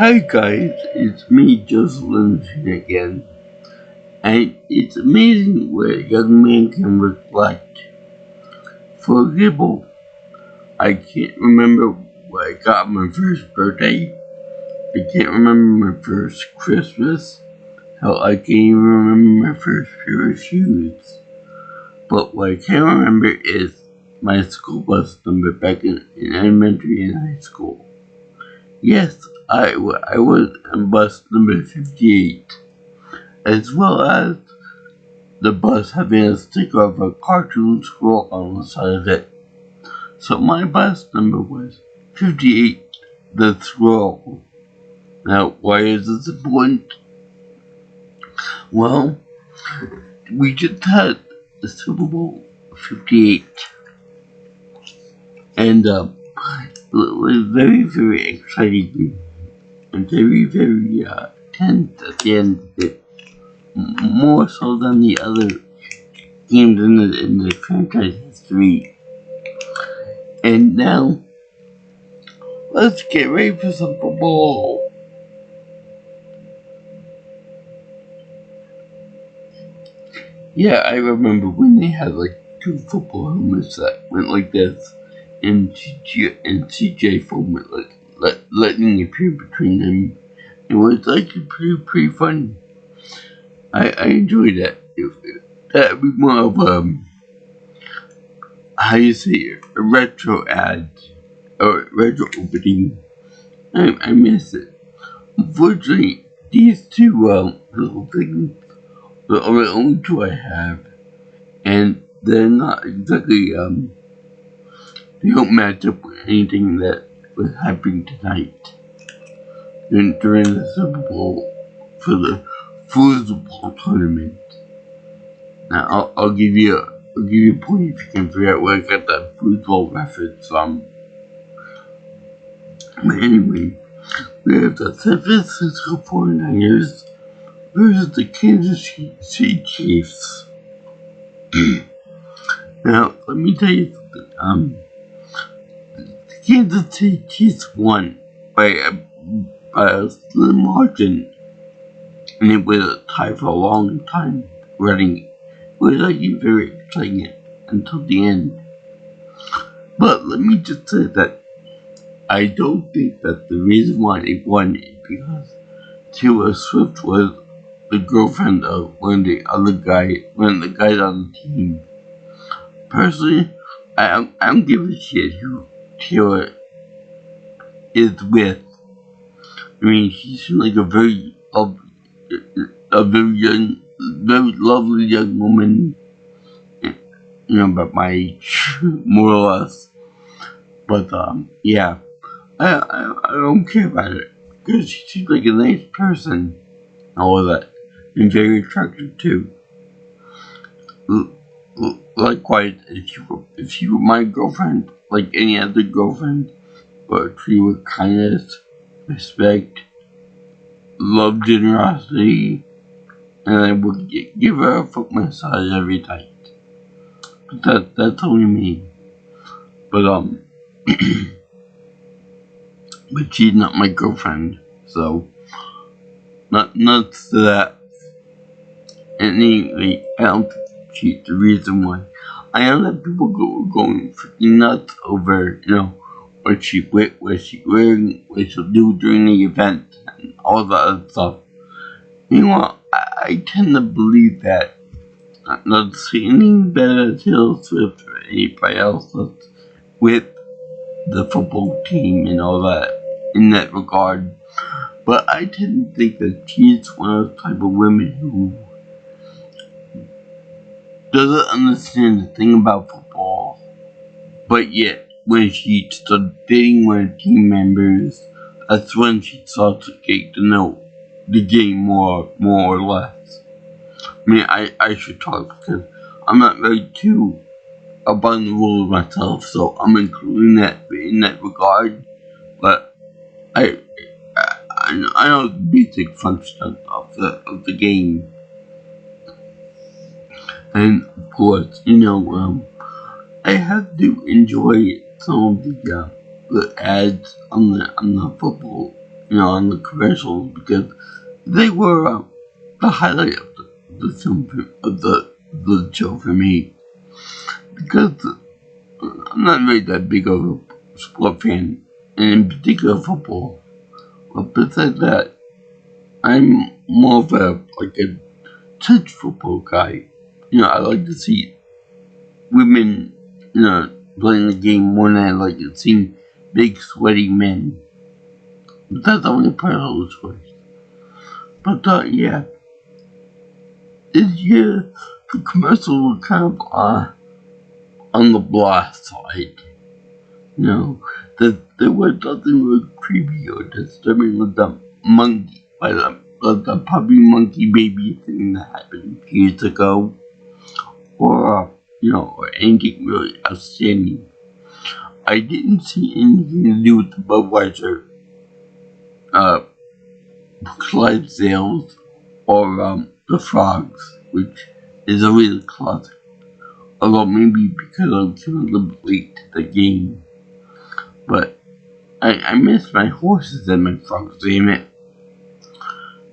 Hi guys, it's me, Jocelyn again, and it's amazing where a young man can reflect. For example, I can't remember what I got on my first birthday. I can't remember my first Christmas. Hell, I can't even remember my first pair of shoes. But what I can remember is my school bus number back in elementary and high school. Yes, I was on bus number 58, as well as the bus having a sticker of a cartoon squirrel on the side of it. So my bus number was 58, the squirrel. Now, why is this important? Well, we just had the Super Bowl 58, and it was very, very exciting and very, very tense at the end of it. More so than the other games in the franchise history. And now, let's get ready for some football. Yeah, I remember when they had like two football helmets that went like this, and CJ foam it like lightning appeared between them. It was actually pretty fun. I enjoyed that. That would be more of how you say a retro ad or retro opening. I miss it. Unfortunately, these two little things are the only two I have, and they're not exactly they don't match up with anything that was happening tonight during the Super Bowl for the football tournament. Now I'll give you a point if you can figure out where I got that football reference from. But anyway, we have the San Francisco 49ers versus the Kansas City Chiefs. Now, let me tell you something. The Kansas City Chiefs won by a slim margin, and it was a tie for a long time running. It was actually very exciting until the end. But let me just say that I don't think that the reason why they won is because Taylor Swift was the girlfriend of one of the guys on the team. Personally, I don't give a shit who Taylor is with. I mean, she seems like a very young, very lovely young woman, about my age, more or less. But yeah, I don't care about it because she seems like a nice person, all of that, and very attractive too. Likewise, if she were my girlfriend, like any other girlfriend, but treated with kindness, respect, love, generosity, and I would give her a foot massage every night. But that's only me. But but she's not my girlfriend, so not to that. And anyway, I don't think she's the reason why. I know that people going freaking nuts over, what she's wearing, what she'll do during the event, and all that other stuff. Meanwhile, I tend to believe that. Not to say anything better Taylor Swift or anybody else that's with the football team and all that in that regard. But I tend to think that she's one of those type of women who doesn't understand the thing about football, but yet when she started dating one of the team members, that's when she starts to get to know the game more or less. I mean, I should talk because I'm not very too up on the rules myself, so I'm including that in that regard. But I know the basic function of the game. And of course, I have to enjoy some of the ads on the football, on the commercials, because they were the highlight of the film of the show for me. Because I'm not really that big of a sport fan, and in particular football. But besides that, I'm more of a touch football guy. I like to see women, playing the game more than I like to see big sweaty men. But that's only personal choice. But yeah, this year the commercials were kind of on the blah side. That there was nothing really creepy or disturbing with the monkey, the puppy monkey baby thing that happened years ago, or anything really outstanding. I didn't see anything to do with the Budweiser Clydesdales or the Frogs, which is a real classic. Although maybe because I was a little bit late to the game. But I missed my horses and my frogs, damn it.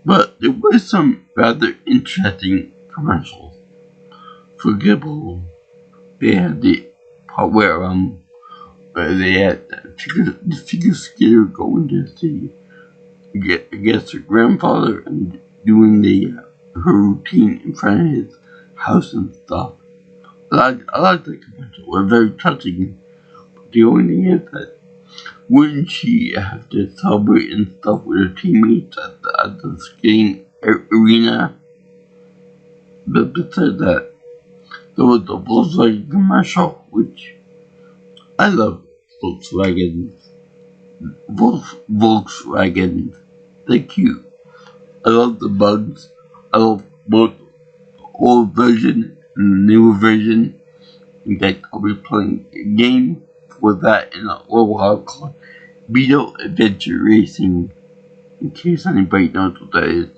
But there were some rather interesting commercials. For example, they had the part where they had the figure skater going to see I guess her grandfather and doing her routine in front of his house and stuff. I like that commercial. It was very touching. But the only thing is that wouldn't she have to celebrate and stuff with her teammates at the skating arena? But besides that, there was the Volkswagen commercial, which I love Volkswagen. Volkswagen. They're cute. I love the bugs. I love both the old version and the newer version. In fact, I'll be playing a game with that in a little while called Beetle Adventure Racing. In case anybody knows what that is.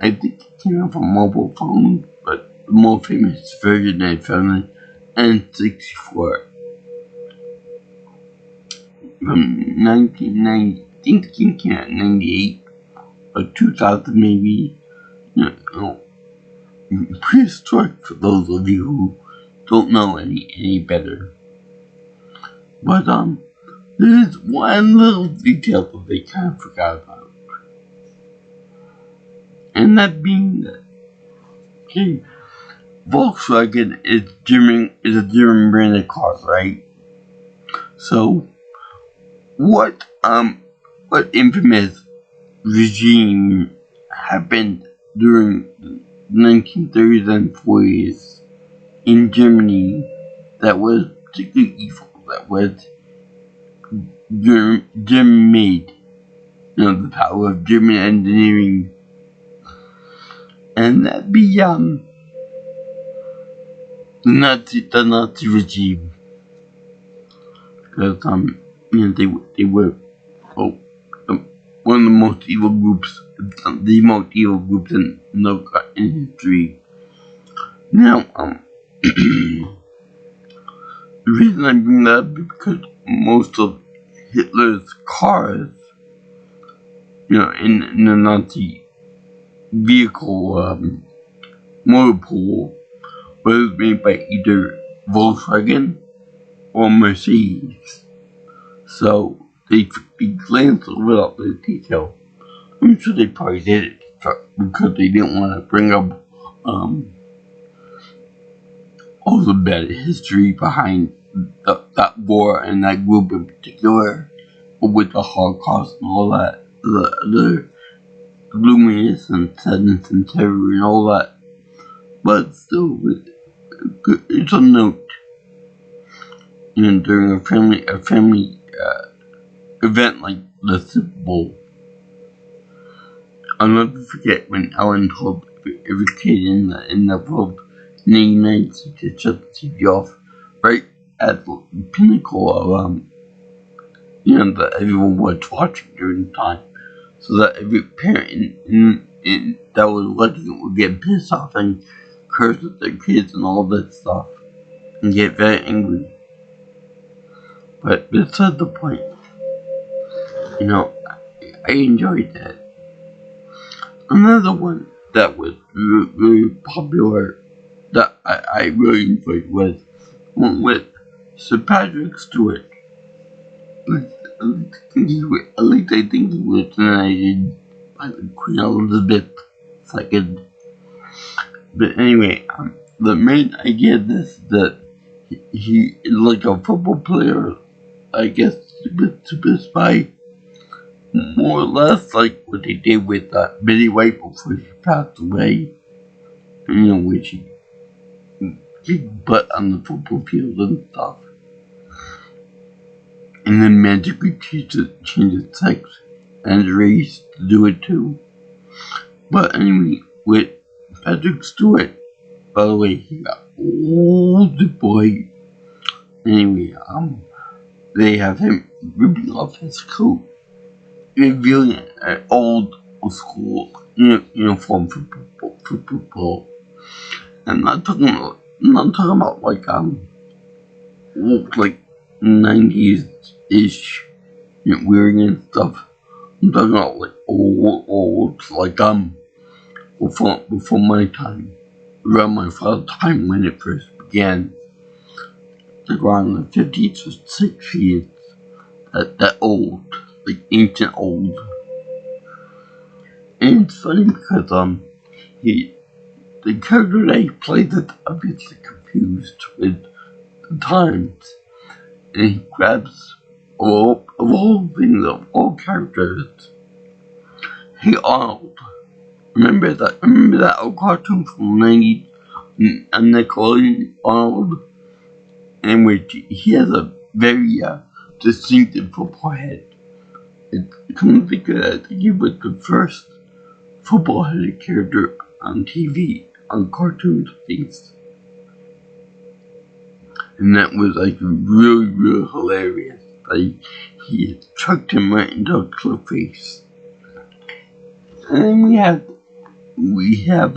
I think it came out from mobile phone, but the more famous version I found is N64. From 1990, I think it came out in 98 or 2000 maybe. Prehistoric for those of you who don't know any better. But there's one little detail that they kind of forgot about. And that being that, okay, Volkswagen is a German brand of cars, right? So what infamous regime happened during the 1930s and 40s in Germany that was particularly evil, that was German made? The power of German engineering. And that'd be the Nazi regime. Because they were one of the most evil groups, the most evil groups in history. Now, the reason I bring that up is because most of Hitler's cars, in the Nazi vehicle motor pool, was made by either Volkswagen or Mercedes. So they glanced over all the detail. I'm sure they probably did it because they didn't want to bring up all the bad history behind that war and that group in particular, with the Holocaust and all that, the gloominess and sadness and terror and all that. But still, it's a note. During a family event like the Super Bowl, I'll never forget when Ellen told every kid in the world in the United States to shut the TV off right at the pinnacle of that everyone was watching during the time, so that every parent that was watching it would get pissed off and curse at their kids and all that stuff and get very angry. But beside the point, I enjoyed that. Another one that was really popular that I really enjoyed was one with Sir Patrick Stewart. At least I think he was nominated by Queen Elizabeth II. But anyway, the main idea of this is that he like a football player, I guess, to be spy, more or less like what they did with Betty White before she passed away. Where she kicked butt on the football field and stuff. And then magically changes sex and race to do it too. But anyway, with Patrick Stewart, by the way, he got old boy. Anyway, they have him ripping off his coat, revealing an old school uniform for football. I'm not talking about like 90s-ish wearing and stuff. I'm talking about like old, like before my time, around my father's time when it first began, like around the 50s or 60s, that old, like ancient old. And it's funny because the character that he played is obviously confused with the times, and he grabs of all things, of all characters. Hey Arnold, remember that old cartoon from the 90s, Nickelodeon Arnold, in which he has a very distinctive football head. Come to think of it, I think he was the first football-headed character on TV, on cartoons at least. And that was like really, really hilarious. Like, he chucked him right into a cliff face. And then we have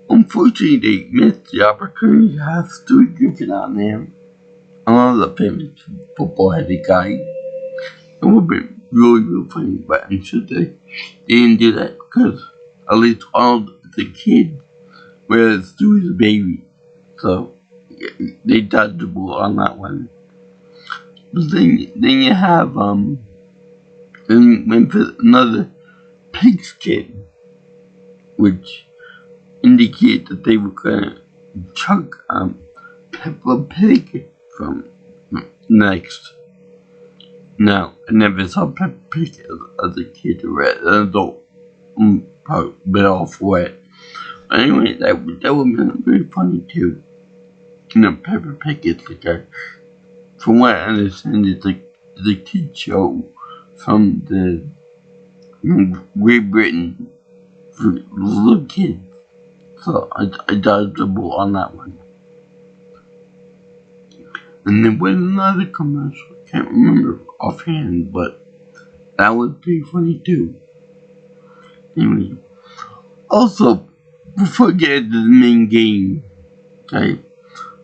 unfortunately they missed the opportunity to have Stewie Griffin on there. Another famous football-headed guy. It would have been really, really funny, but I'm sure they didn't do that because at least Arnold is a kid, whereas Stewie's a baby. So they dodged the ball on that one. But then you have in Memphis another pigskin, which indicated that they were gonna chuck Peppa Pig from next. Now, I never saw Peppa Pig as a kid or as an adult. Probably a bit off for it. Anyway, that would have been very funny too. Peppa Pig is like from what I understand, it's like the kid show from the Great Britain for little kids. So I dodged the ball on that one. And then with another commercial, I can't remember offhand, but that was pretty funny too. Anyway, also, before we get into the main game, okay,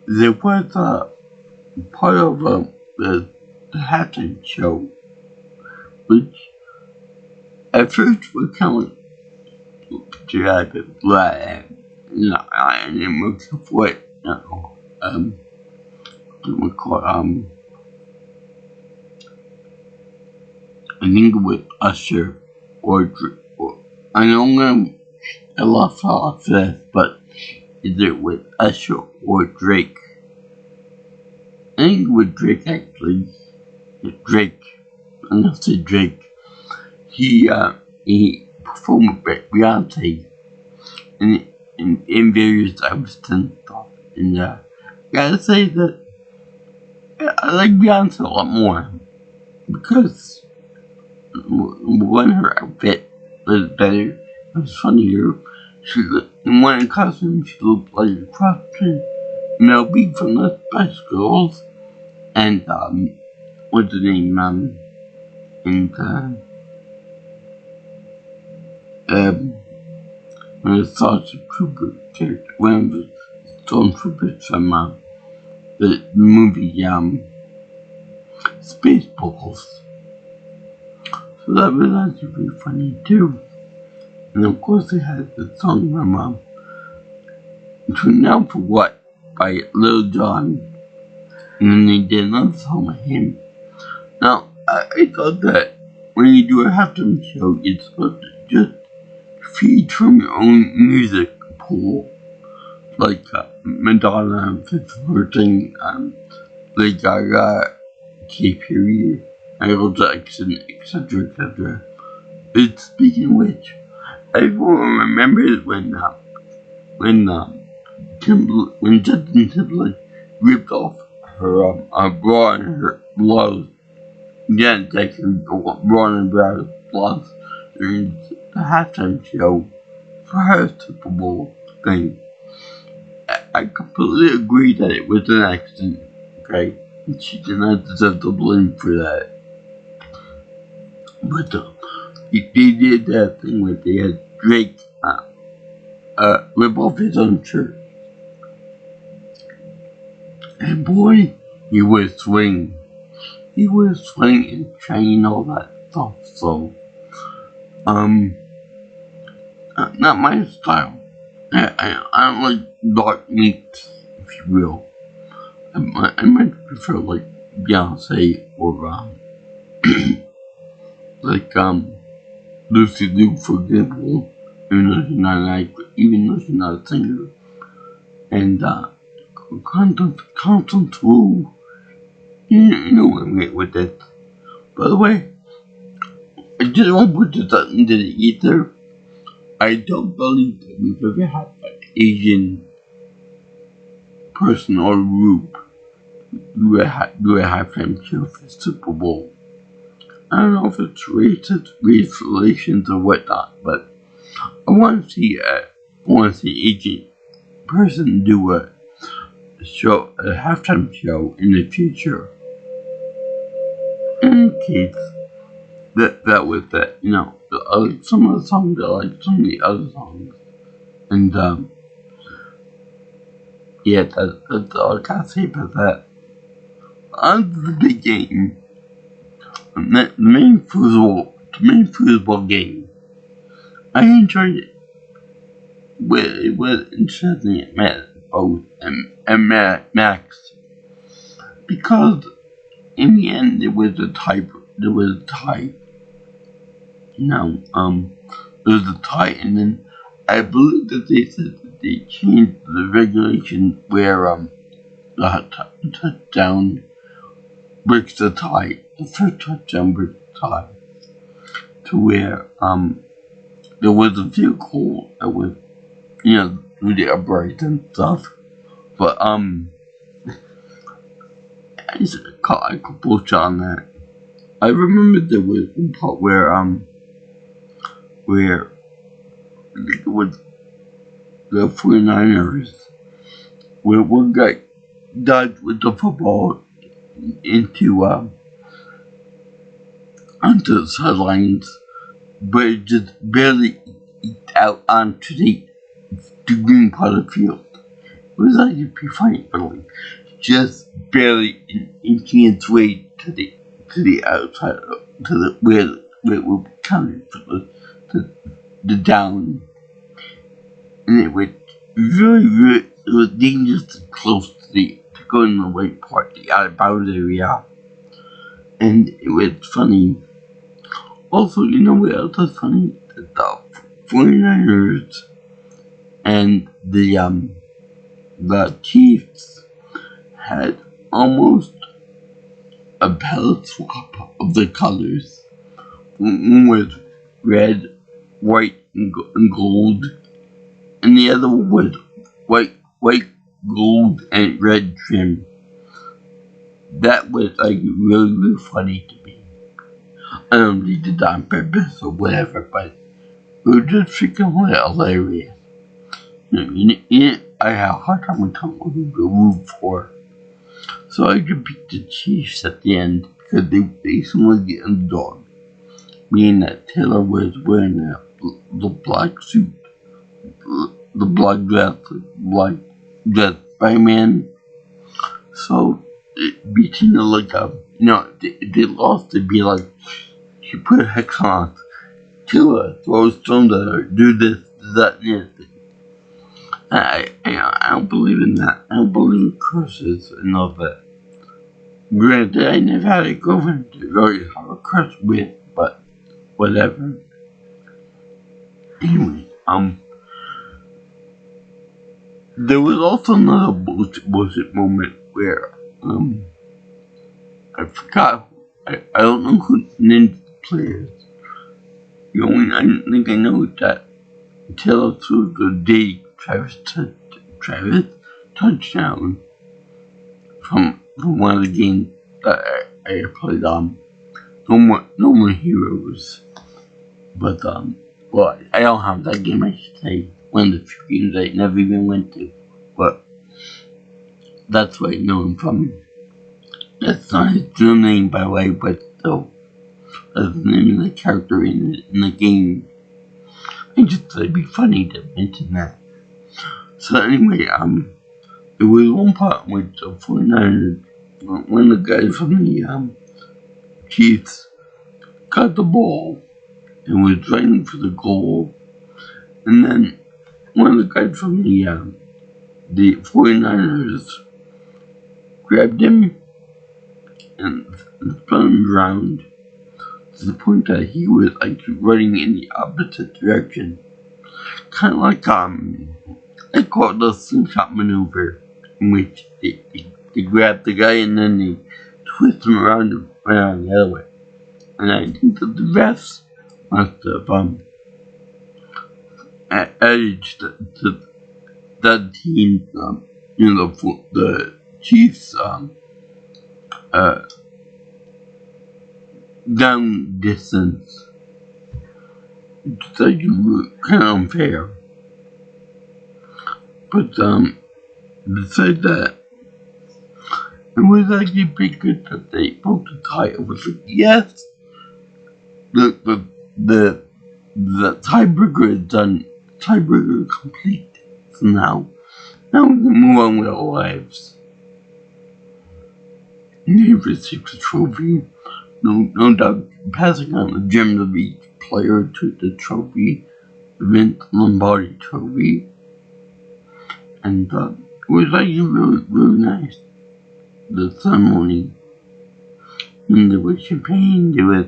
there was part of the halftime show, which at first was kind of like blah, and it was what we call I think it was Usher or I know I lost off this, but is it with Usher or Drake? I think it was Drake actually. Drake. I'm gonna say Drake. He performed with Beyonce in various types and stuff. And I gotta say that I like Beyonce a lot more because one, her outfit was better. It was funnier. In one costume, she looked like a cross between Mel B from the Spice Girls and what's the name? One of the Sergeant Trooper character, one of the stormtroopers from the movie Spaceballs. So that was actually pretty funny too. And of course they had the song from Tune Out for What by Lil Jon. And then they did another song with him. Now, I thought that when you do a halftime show, it's supposed to just feed from your own music pool. Like Madonna, Fifth Virgin, Lady Gaga, Katy Perry, Michael Jackson, etc., etc. But speaking of which, everyone remembers when Justin Timberlake ripped off her bra and her blouse. Janet Jackson bra and blouse during the halftime show for her Super Bowl thing. I completely agree that it was an accident, okay? And she did not deserve the blame for that. But they did that thing where they had Drake rip off his own shirt. And boy, he was swinging. He was swinging and trying all that stuff, so, not my style. I don't like dark meat, if you will. I might prefer like Beyonce or like Lucy Liu, for example, even though she's not a singer, and Constance Wu. You know what I'm getting with that. By the way, I just want to put this out into the ether. I don't believe that we've ever had an Asian person or group do a halftime show for the Super Bowl. I don't know if it's racist, race relations, or whatnot, but I want to see Asian person do a halftime show in the future. In case that was that, you know, some of the songs I like, some of the other songs, and yeah, that's all I gotta say about that. On to the big game, the main football game. I enjoyed it. It was interesting at both and Max, because in the end there was a tie. There was a tie. There was a tie, and then I believe that they said that they changed the regulation where the touchdown breaks the tie. The first touchdown breaks the tie, to where there was a field goal that was, you know, really upright and stuff. But I could bullshit on that. I remember there was one part where it was the 49ers, where one guy dodged with the football onto the sidelines, but it just barely eked out onto the green part of the field. It was actually pretty funny, but like just barely inching its way to the outside, to the where it would be counted for the down, and it was really it was dangerously close to go in the right part, the out of bounds area, and it was funny. Also, you know what else is funny? That the 49ers and the Chiefs had almost a palette swap of the colors. One was red, white, and gold, and the other one was white, gold, and red trim. That was like really funny to me. I don't know if they did that on purpose or whatever, but it was just freaking hilarious. I had a hard time with who to root for. So I could pick the Chiefs at the end because they seemed like the underdog. Meaning that Taylor was wearing the black suit, the black dress Spider-Man. So it beating like they lost to be like he put a hex on to throw stones at her, do this, do that, and the other thing. I don't believe in that. I don't believe in curses and all that. Granted, I never had a girlfriend to really have a crush with, but whatever. Anyway, there was also another bullshit moment where, I forgot, I don't know who named the players. The only, I think I know that Taylor Swift was dating Travis touchdown from one of the games that I played No More Heroes. But well, I don't have that game, I should say. One of the few games I never even went to. But that's where I know him from. That's not his real name, by the way, but still, that's the name of the character in the game. I just thought it'd be funny to mention that. So anyway, there was one part in which the 49ers, one of the guys from the Chiefs got the ball and was running for the goal, and then one of the guys from the 49ers grabbed him and spun him around to the point that he was like running in the opposite direction. Kind of like I call it the slingshot maneuver, in which they grab the guy and then they twist him around the other way. And I think that the refs must have added to that team's the Chiefs down distance. It's like kind of unfair. But besides that, it was actually pretty good that they broke the tie. I was like, yes, the tiebreaker is done. Tiebreaker is complete. So now we can move on with our lives. And they received the trophy. No doubt, passing on the gems of each player to the trophy, the Vince Lombardi trophy. And it was actually really, really nice. The ceremony. And there was champagne, there was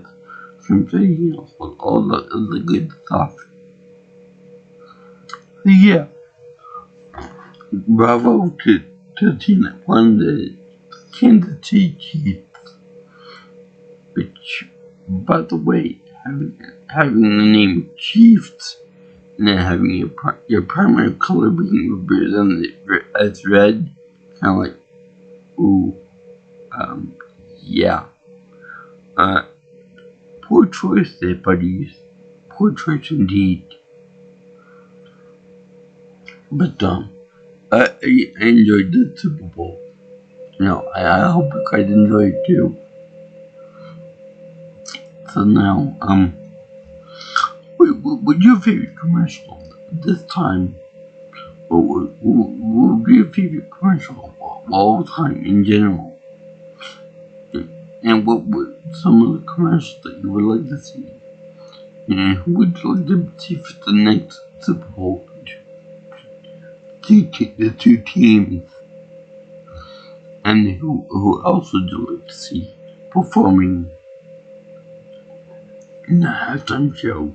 confetti, all the good stuff. So yeah, bravo to the team that won the Kansas City Chiefs. Which, by the way, having the name Chiefs and then having your primary color being represented as red, kind of like, ooh, yeah. Poor choice there, buddies. Poor choice indeed. But, I enjoyed the Super Bowl. I hope you guys enjoyed it too. So now, what's your favorite commercial this time? Or what would be your favorite commercial of all time in general? And what would some of the commercials that you would like to see? And who would you like to see for the next Super Bowl? The two teams. And who else would you like to see performing in the halftime show?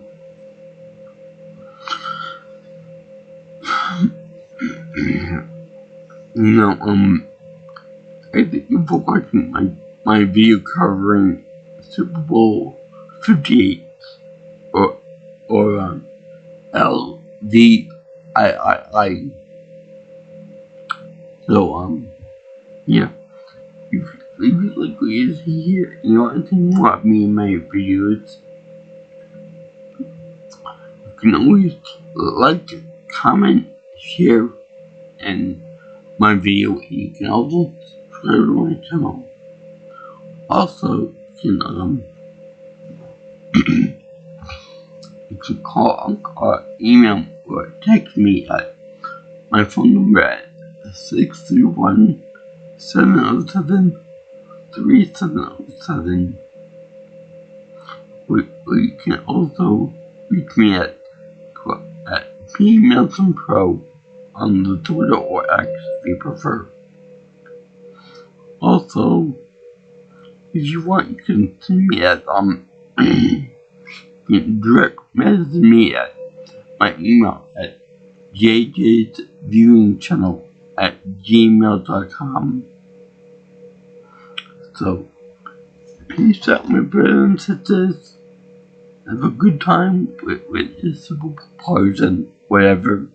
I thank you for watching my video covering Super Bowl 58 or LVIII. So yeah. If you like what you see here, and you want to see more of me in my videos, you can always like, comment, share, and my video, and you can also subscribe to my channel. Also, you can call or email or text me at my phone number at 631-707-3707, You can also reach me at PMeltonPro on the Twitter or X if you prefer. Also, if you want, you can send me at you can direct message me at my email at jjsviewingchannel@gmail.com. So, peace out, my brothers and sisters. Have a good time with the Super Powers and whatever.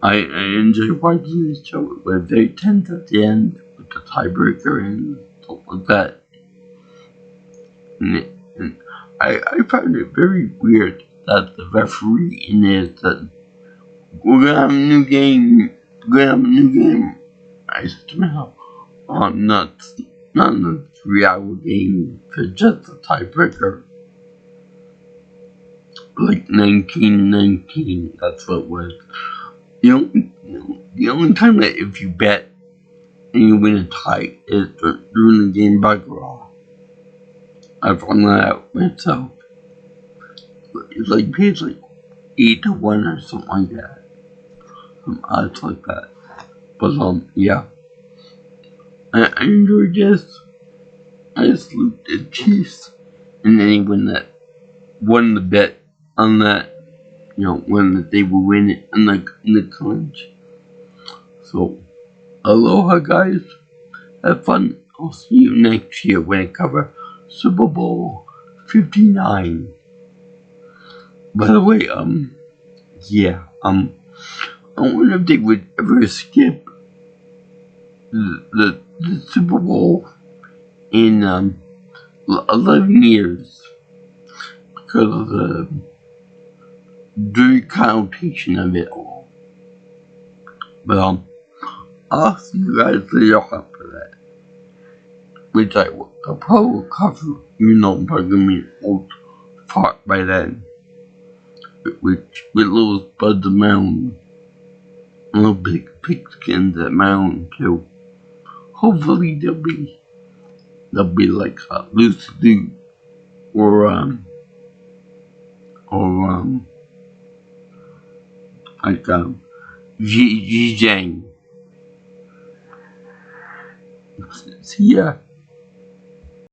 I enjoy watching this show. We're very tense at the end with the tiebreaker and stuff like that. And I find it very weird that the referee in there said, we're gonna have a new game. I somehow, not a 3-hour game for just a tiebreaker. Like 1919, that's what it was. The only time that if you bet and you win a tie is during the game by Raw. I found that out myself. It's like pays like 8-1 or something like that. Some odds like that. But yeah. I enjoyed this. I salute the Chiefs and anyone that won the bet on that, when that they will win it in the clinch. So, aloha guys. Have fun. I'll see you next year when I cover Super Bowl 59. By the way, yeah, I wonder if they would ever skip the Super Bowl in 11 years because of the dirty connotation of it all. But I'll see you guys later on for that, which I'll probably cover, I'm probably gonna be old fart by then. With little Bud the Mountain, little big pigskins at Mountain too. Hopefully they'll be like Lucy Lou or like G Jang. See ya.